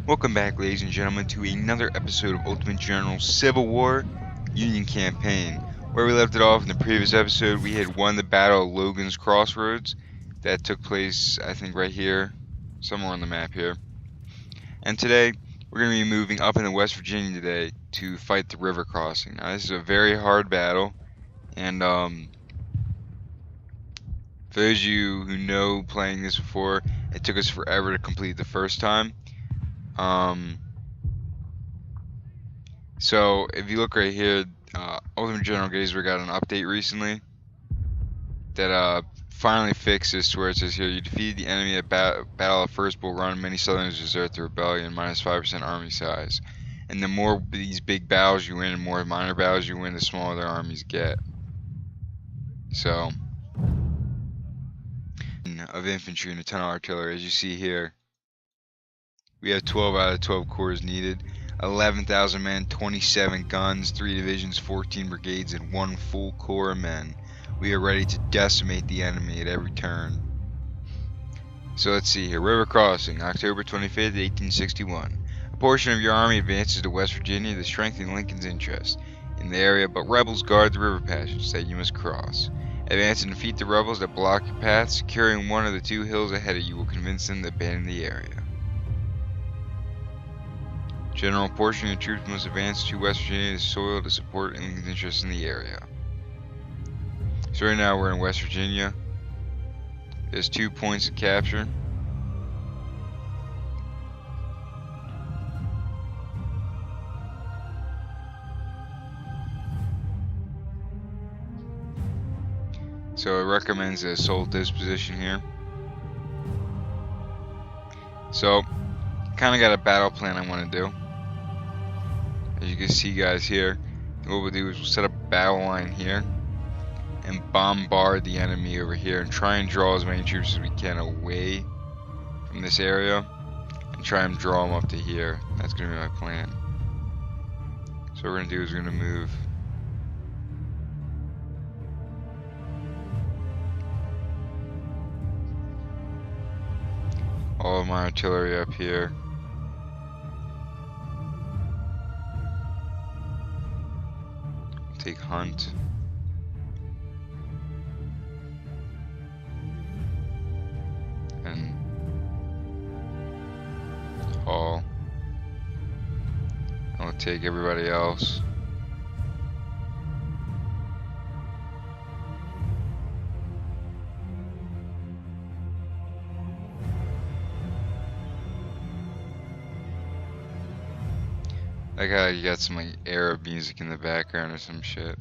Welcome back, ladies and gentlemen, to another episode of Ultimate General Civil War Union Campaign. Where we left it off in the previous episode, we had won the Battle of Logan's Crossroads. That took place, I think, right here, somewhere on the map here. And today, we're going to be moving up into West Virginia today to fight the river crossing. Now, this is a very hard battle, and for those of you who know playing this before, it took us forever to complete the first time. So if you look right here, Ultimate General Gettysburg got an update recently that finally fixed this to where it says here, you defeated the enemy at Battle of First Bull Run. Many Southerners desert the rebellion, minus 5% army size. And the more these big battles you win and more minor battles you win, the smaller their armies get. So, of infantry and a ton of artillery, as you see here, we have 12 out of 12 corps needed. 11,000 men, 27 guns, 3 divisions, 14 brigades, and 1 full corps of men. We are ready to decimate the enemy at every turn. So let's see here. River crossing, October 25th, 1861. A portion of your army advances to West Virginia to strengthen Lincoln's interest in the area, but rebels guard the river passage that you must cross. Advance and defeat the rebels that block your path. Securing one of the 2 hills ahead of you will convince them to abandon the area. General portion of your troops must advance to West Virginia soil to support Lincoln's interest in the area. So right now we're in West Virginia. There's 2 points to capture. So it recommends a assault this position here. So kind of got a battle plan I want to do. As you can see, guys, here, what we'll do is we'll set up a battle line here and bombard the enemy over here and try and draw as many troops as we can away from this area and try and draw them up to here. That's going to be my plan. So what we're going to do is we're going to move all of my artillery up here. Take Hunt. And Hall. I'll take everybody else. Like how you got some like Arab music in the background or some shit.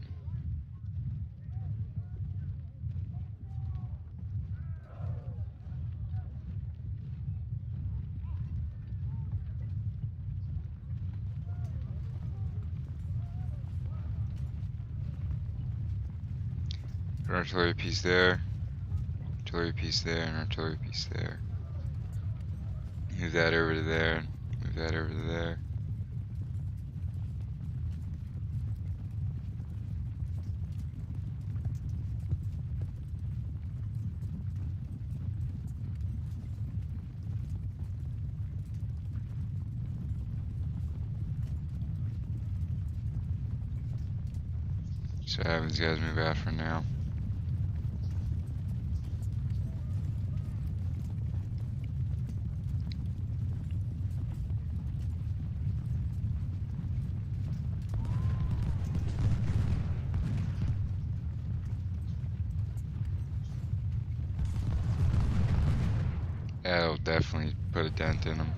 An artillery piece there, artillery piece there, and artillery piece there. Move that over to there, move that over to there. So have these guys move out for now. That'll definitely put a dent in them.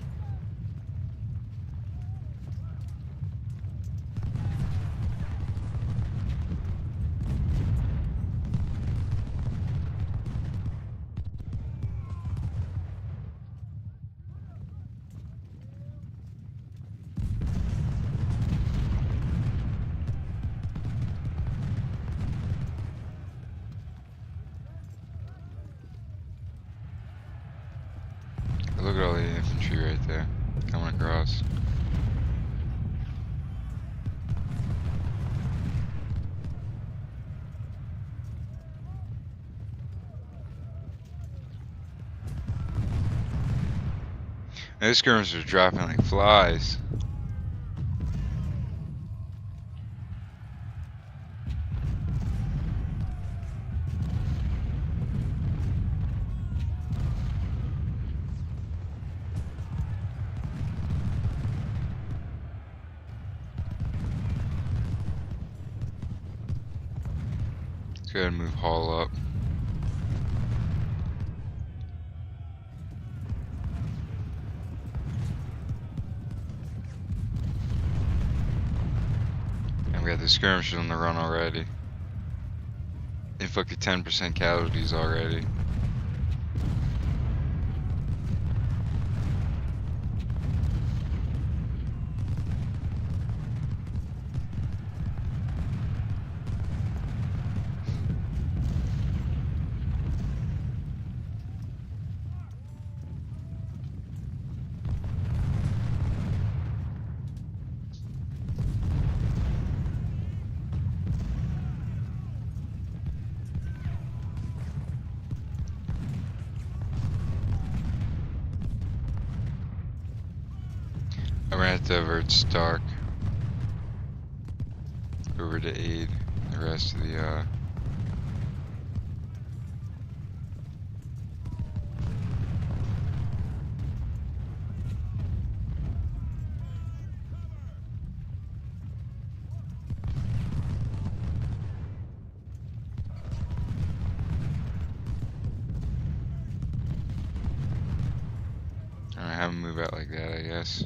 Look at all the infantry right there coming across. Those skirmishers are dropping like flies. Let's go ahead and move Hall up. We got the skirmishers on the run already. Inflicted 10% casualties already. I'm gonna have to divert Stark over to aid the rest of the I'm gonna have him move out like that, I guess.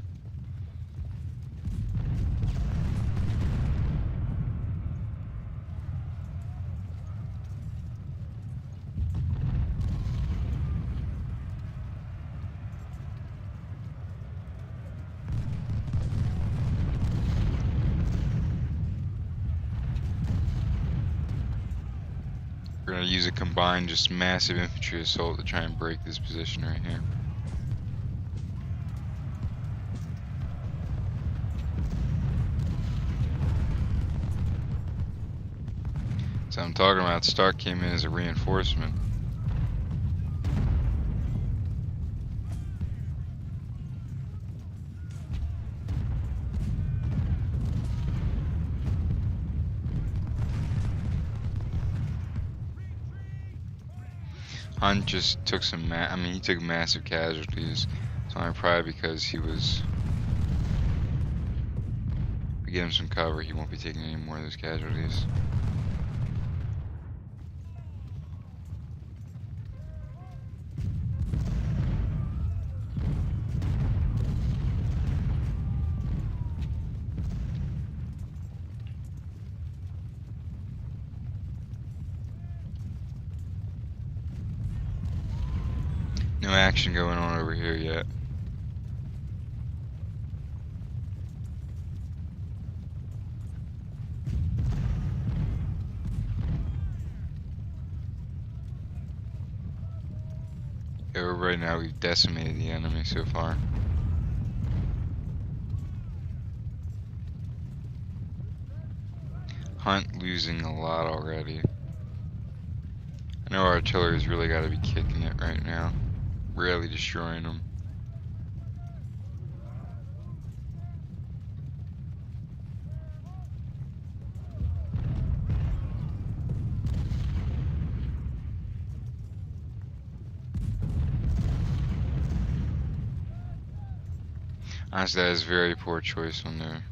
We're gonna use a combined, just massive infantry assault to try and break this position right here. So I'm talking about, Stark came in as a reinforcement. Hunt just took some he took massive casualties. So I'm probably because he was. If we get him some cover, he won't be taking any more of those casualties. No action going on over here yet. Yeah, right now we've decimated the enemy so far. Hunt losing a lot already. I know our artillery's really got to be kicking it right now. Really destroying them. Honestly, that is very poor choice on there.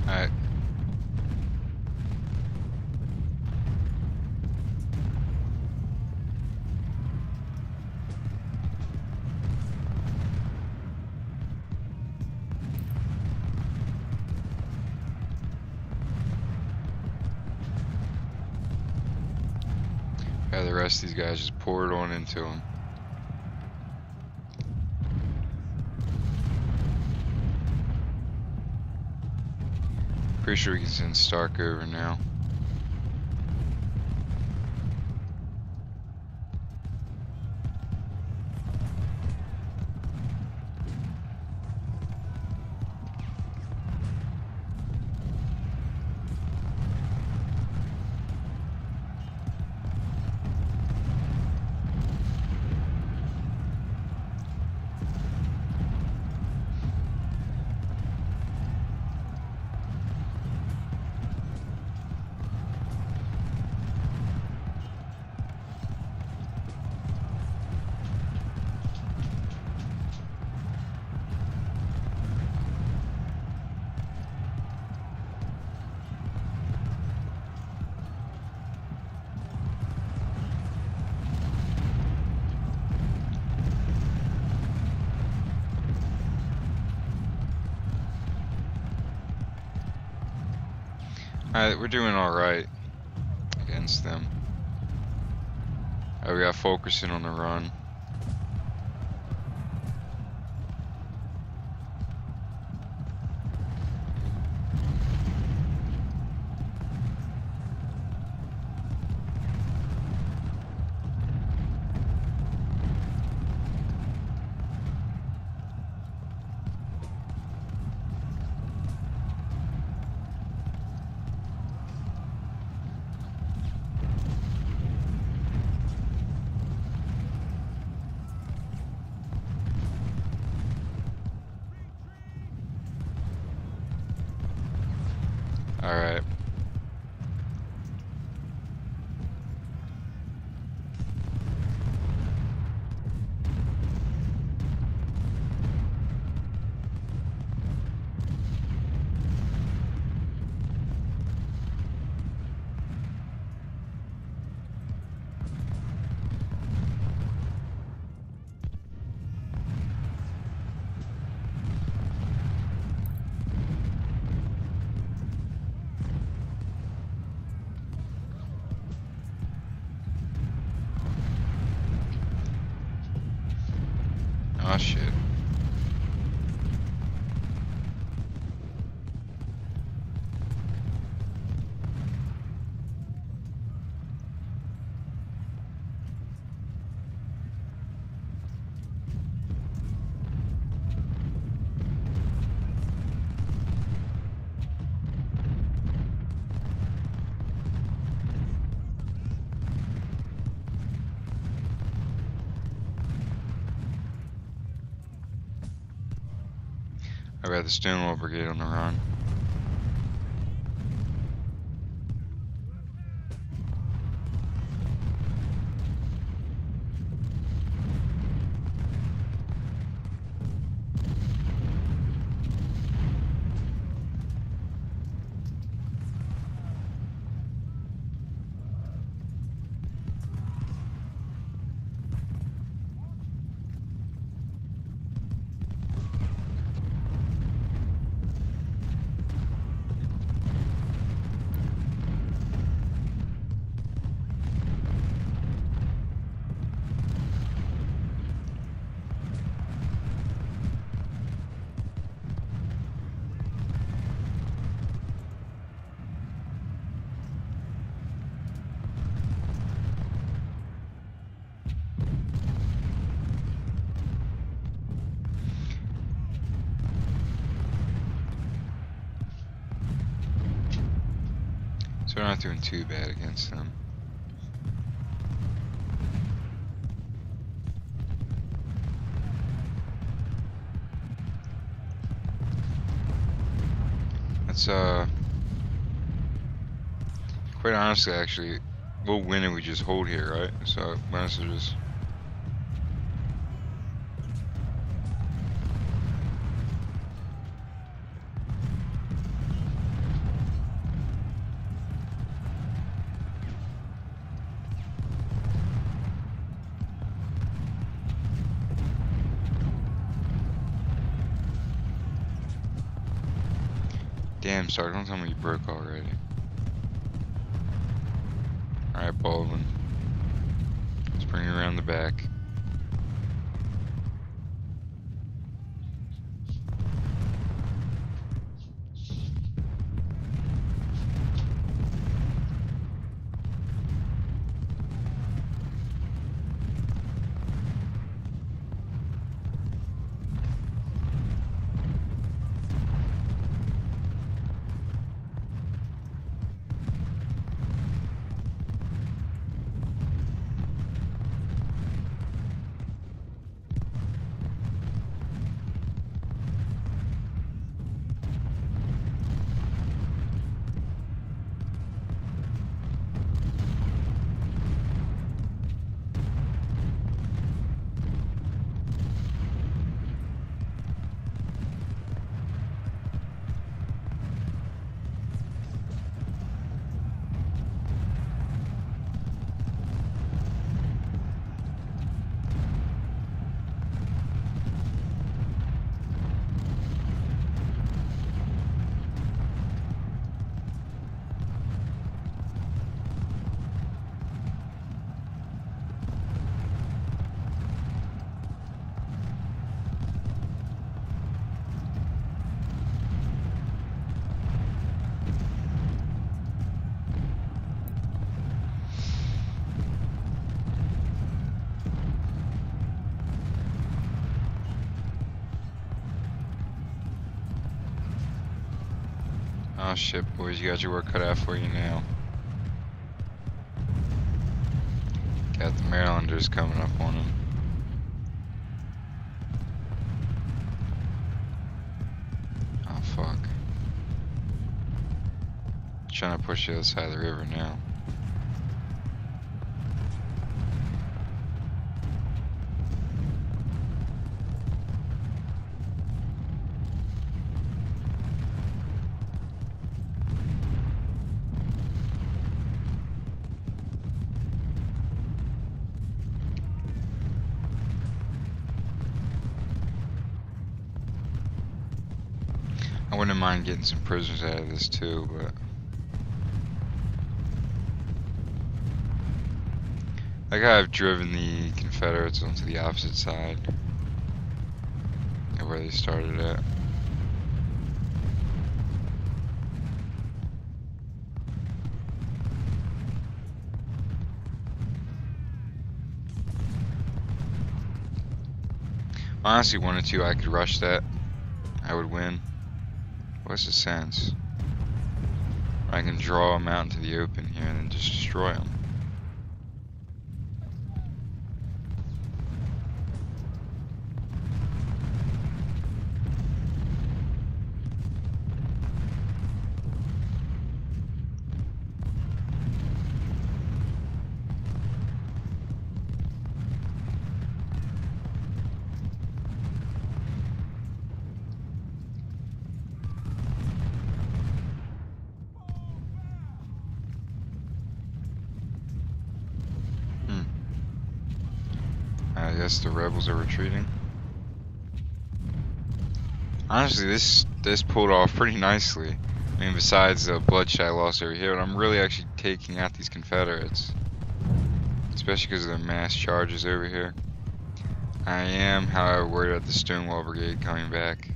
Alright. Yeah, the rest of these guys just poured on into him. Pretty sure we can send Stark over now. Alright, we're doing alright against them. We got focusing on the run. Alright. Oh shit. I got the Stonewall Brigade on the run. So we're not doing too bad against them. That's quite honestly, actually, we'll win and we just hold here, right? So might as well just. Damn, Sark, don't tell me you broke already. Alright, Baldwin. Let's bring you around the back. Oh shit, boys, you got your work cut out for you now. Got the Marylanders coming up on him. Oh fuck. Trying to push the other side of the river now. I wouldn't mind getting some prisoners out of this too, but like I've driven the Confederates onto the opposite side of where they started at. Honestly, 1 or 2, I could rush that. I would win. What's the sense? I can draw them out into the open here and then just destroy them. I guess the rebels are retreating. Honestly, this pulled off pretty nicely. I mean, besides the bloodshed I lost over here, but I'm really actually taking out these Confederates. Especially because of their mass charges over here. I am, however, worried about the Stonewall Brigade coming back.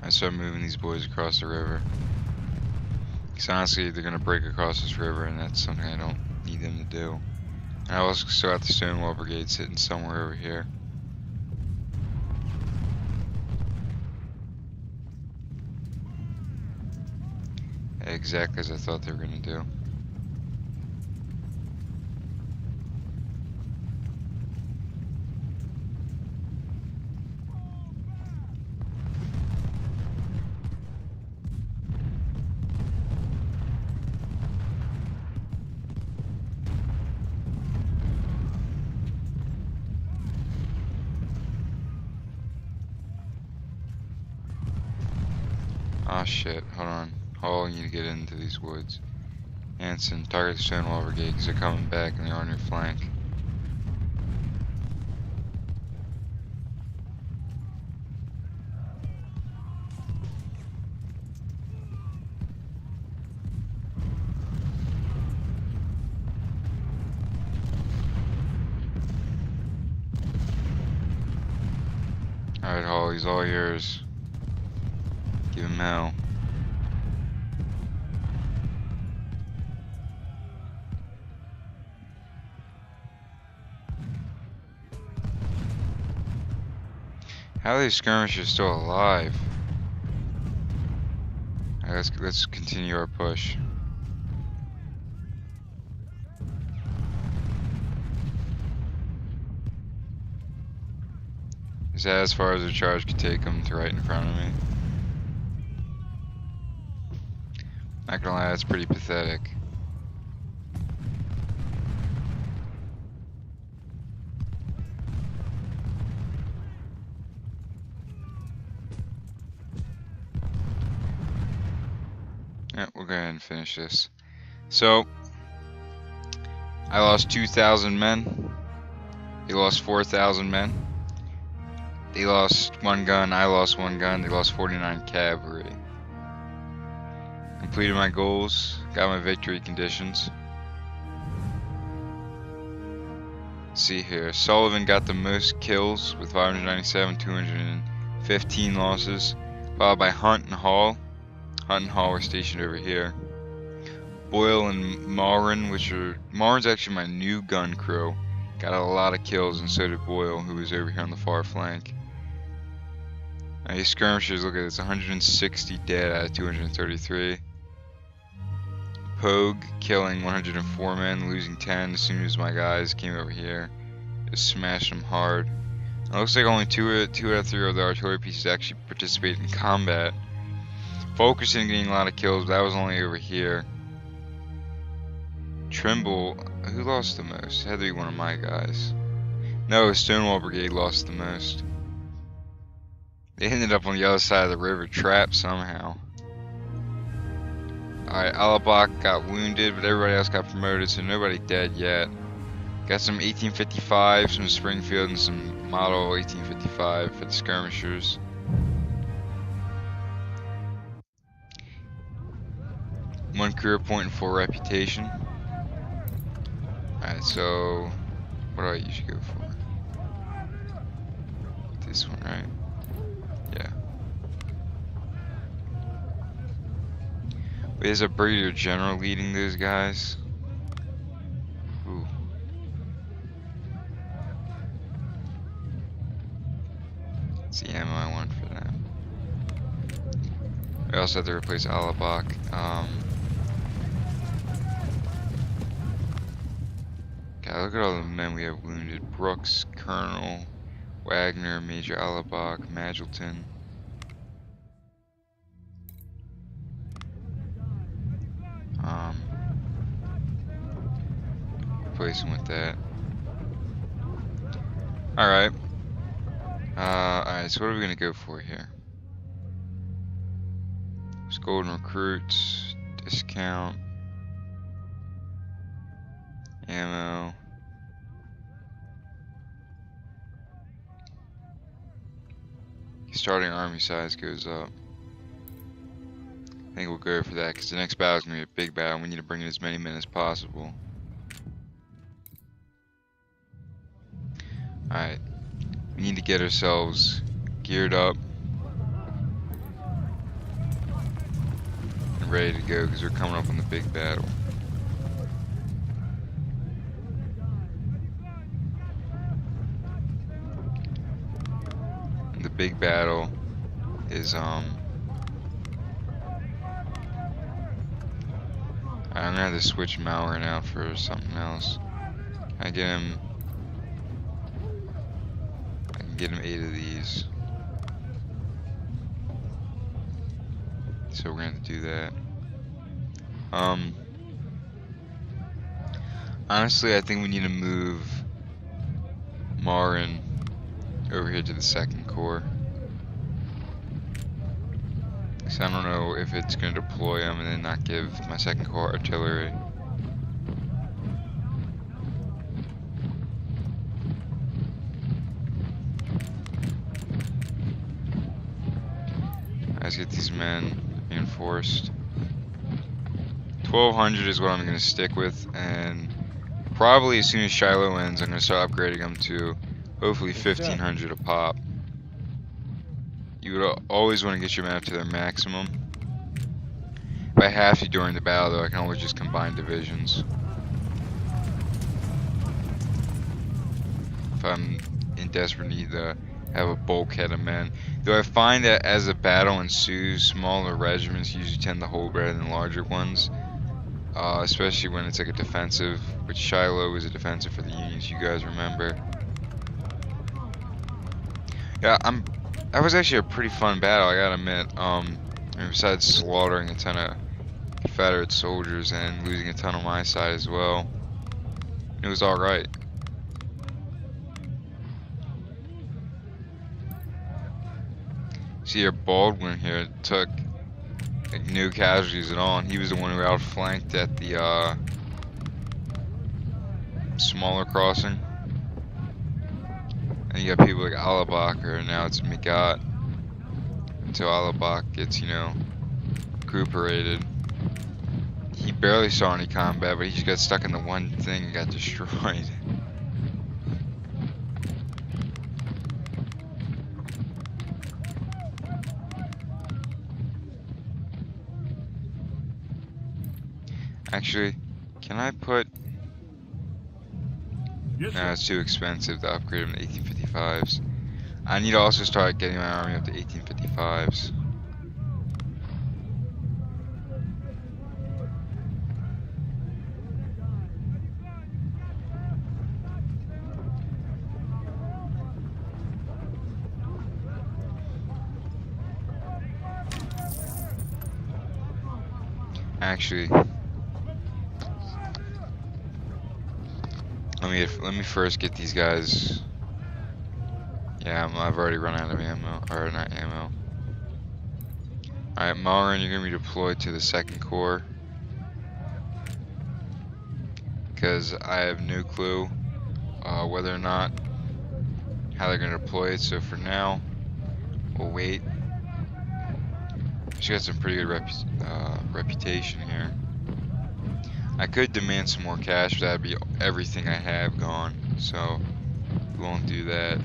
I start moving these boys across the river. Because honestly, they're going to break across this river, and that's something I don't need them to do. And I also still have the Stonewall Brigade sitting somewhere over here. Exactly as I thought they were going to do. Ah, shit. Hold on. Hall, you need to get into these woods. Hanson, target the Stonewall Brigade because they're coming back and they're on your flank. Alright, Hall, he's all yours. Give him hell. How are these skirmishers still alive? Alright, let's continue our push. Is that as far as the charge could take them to right in front of me? Not gonna lie, that's pretty pathetic. Yeah, we'll go ahead and finish this. So, I lost 2,000 men. They lost 4,000 men. They lost 1 gun, I lost 1 gun, they lost 49 cavalry. Completed my goals, got my victory conditions. Let's see here, Sullivan got the most kills with 597, 215 losses, followed by Hunt and Hall. Hunt and Hall were stationed over here. Boyle and Marin, Marin's actually my new gun crew, got a lot of kills, and so did Boyle, who was over here on the far flank. These skirmishers, look at this, 160 dead out of 233. Pogue killing 104 men, losing 10 as soon as my guys came over here. Just smashed them hard. It looks like only 2 out of 3 of the artillery pieces actually participated in combat. Fulkerson getting a lot of kills, but that was only over here. Trimble, who lost the most? It had to be one of my guys. No, Stonewall Brigade lost the most. They ended up on the other side of the river, trapped somehow. Alright, Alabak got wounded, but everybody else got promoted, so nobody dead yet. Got some 1855, some Springfield, and some model 1855 for the skirmishers. One career point and 4 reputation. Alright, so what do I usually go for? This one, right? Yeah. Wait, there's a Brigadier General leading those guys. Ooh. That's the ammo I want for them. We also have to replace Alabak. God, look at all the men we have wounded. Brooks, Colonel, Wagner, Major Alabak, Magilton. Replace him with that. Alright. Alright, so what are we gonna go for here? There's golden recruits, discount, ammo. Starting army size goes up. I think we'll go for that because the next battle is going to be a big battle and we need to bring in as many men as possible. Alright, we need to get ourselves geared up and ready to go because we're coming up on the big battle. And the big battle is I'm gonna have to switch Mallory out for something else. I can get him 8 of these. So we're gonna have to do that. Honestly, I think we need to move Marin over here to the 2nd Corps. So I don't know if it's going to deploy them and then not give my second corps artillery. Let's get these men reinforced. 1200 is what I'm going to stick with, and probably as soon as Shiloh ends, I'm going to start upgrading them to hopefully 1500 a pop. You would always want to get your men up to their maximum. If I have to during the battle, though, I can always just combine divisions. If I'm in desperate need to have a bulkhead of men. Though I find that as the battle ensues, smaller regiments usually tend to hold better than larger ones. Especially when it's like a defensive, which Shiloh was a defensive for the Unions, you guys remember. Yeah, that was actually a pretty fun battle, I gotta admit. Besides slaughtering a ton of Confederate soldiers and losing a ton on my side as well, it was alright. See here, Baldwin here took like no casualties at all, and he was the one who outflanked at the smaller crossing. And you got people like Alabacher, and now it's Migat. Until Alabak gets, you know, recuperated. He barely saw any combat, but he just got stuck in the one thing and got destroyed. Actually, can I put... Yes, no, it's too expensive to upgrade them to 1855s. I need to also start getting my army up to 1855s. Actually, let me first get these guys. Yeah, I've already run out of ammo, or not ammo. Alright, Malrin, you're gonna be deployed to the 2nd Corps. Because I have no clue whether or not how they're gonna deploy it, so for now, we'll wait. She's got some pretty good reputation here. I could demand some more cash, but that'd be everything I have gone, so we won't do that.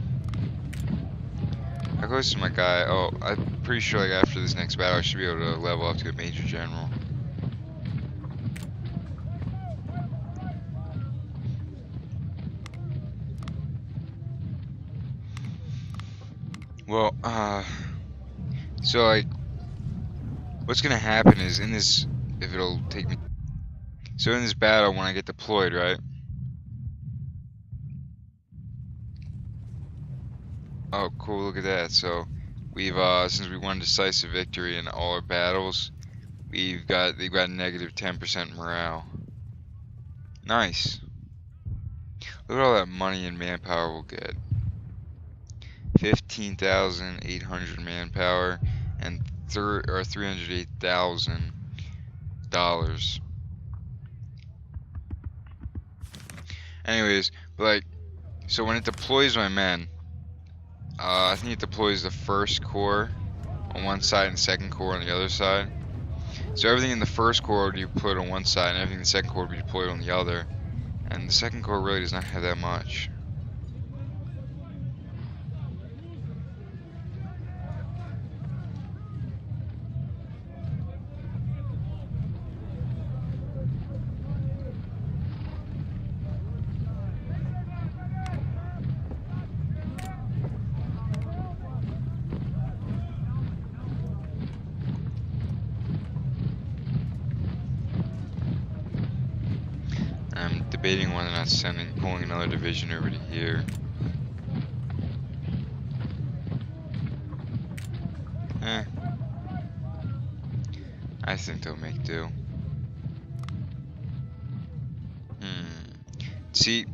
How close to my guy? Oh, I'm pretty sure like after this next battle I should be able to level up to a Major General. Well, so like, what's gonna happen is in this, if it'll take me, so in this battle when I get deployed, right? Oh, cool! Look at that. So we've since we won decisive victory in all our battles, they've got negative 10% morale. Nice. Look at all that money and manpower we'll get. 15,800 manpower and $308,000. Anyways, like, so when it deploys my men, I think it deploys the 1st Corps on one side and 2nd Corps on the other side. So everything in the 1st Corps would be deployed on one side, and everything in the 2nd Corps would be deployed on the other. And the 2nd Corps really does not have that much. I'm debating whether or not pulling another division over to here. I think they'll make do. See,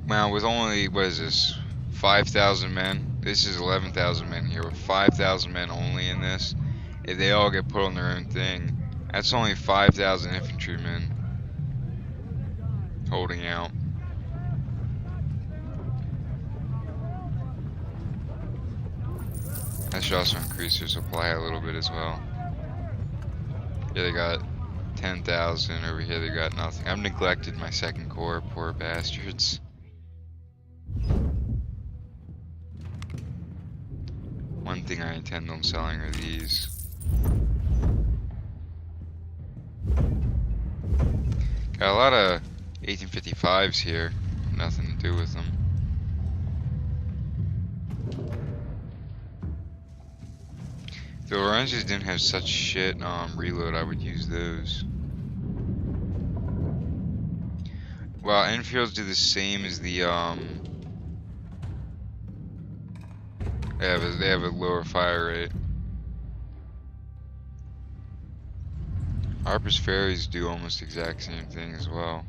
well, with only, what is this, 5,000 men? This is 11,000 men here. With 5,000 men only in this, if they all get put on their own thing, that's only 5,000 infantrymen holding out. That should also increase their supply a little bit as well. Yeah, they got 10,000. Over here they got nothing. I've neglected my second corps, poor bastards. One thing I intend on selling are these. Got a lot of 1855s here. Nothing to do with them. If the Lorenzis didn't have such shit reload, I would use those. Well, Enfields do the same as the they have a lower fire rate. Harper's Ferries do almost the exact same thing as well.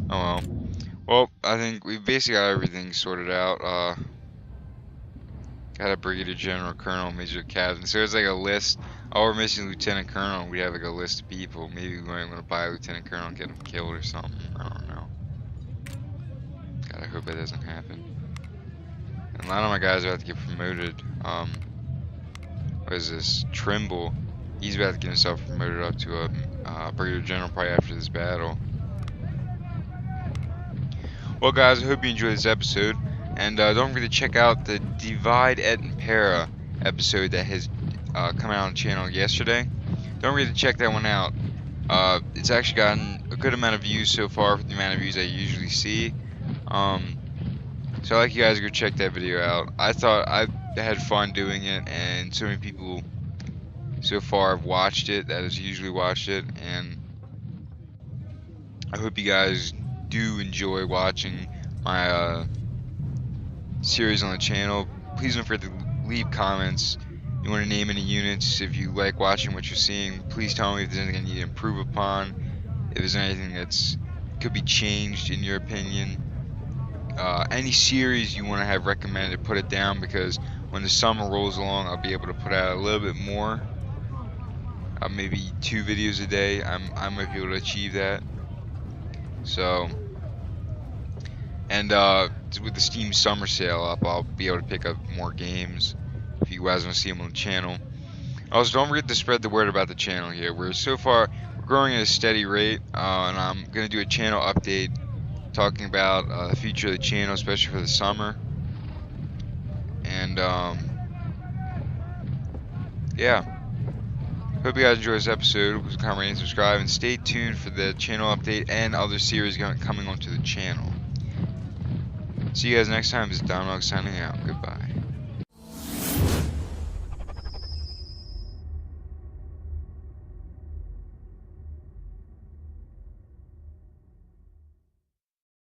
Oh well. Well, I think we basically got everything sorted out. Got a brigadier general, colonel, major captain. So it's like a list. Oh, we're missing lieutenant colonel. We have like a list of people. Maybe we might want to buy a lieutenant colonel and get him killed or something. I don't know. God, I hope it doesn't happen. And a lot of my guys are about to get promoted. What is this? Trimble. He's about to get himself promoted up to a brigadier general probably after this battle. Well, guys, I hope you enjoyed this episode. And don't forget to check out the Divide et Impera episode that has come out on the channel yesterday. Don't forget to check that one out. It's actually gotten a good amount of views so far for the amount of views I usually see. So I'd like you guys to go check that video out. I thought I had fun doing it, and so many people so far have watched it that has usually watched it, and I hope you guys do enjoy watching my series on the channel. Please don't forget to leave comments. You want to name any units. If you like watching what you're seeing, please tell me if there's anything you need to improve upon, if there's anything that's could be changed in your opinion. Any series you want to have recommended, put it down, because when the summer rolls along I'll be able to put out a little bit more, maybe 2 videos a day. I might be able to achieve that. So, and with the Steam summer sale up, I'll be able to pick up more games if you guys want to see them on the channel. Also, don't forget to spread the word about the channel here. We're growing at a steady rate, and I'm going to do a channel update talking about the future of the channel, especially for the summer. And yeah, hope you guys enjoyed this episode. Please comment, rate, and subscribe, and stay tuned for the channel update and other series coming onto the channel. See you guys next time. This is DomDowg signing out. Goodbye.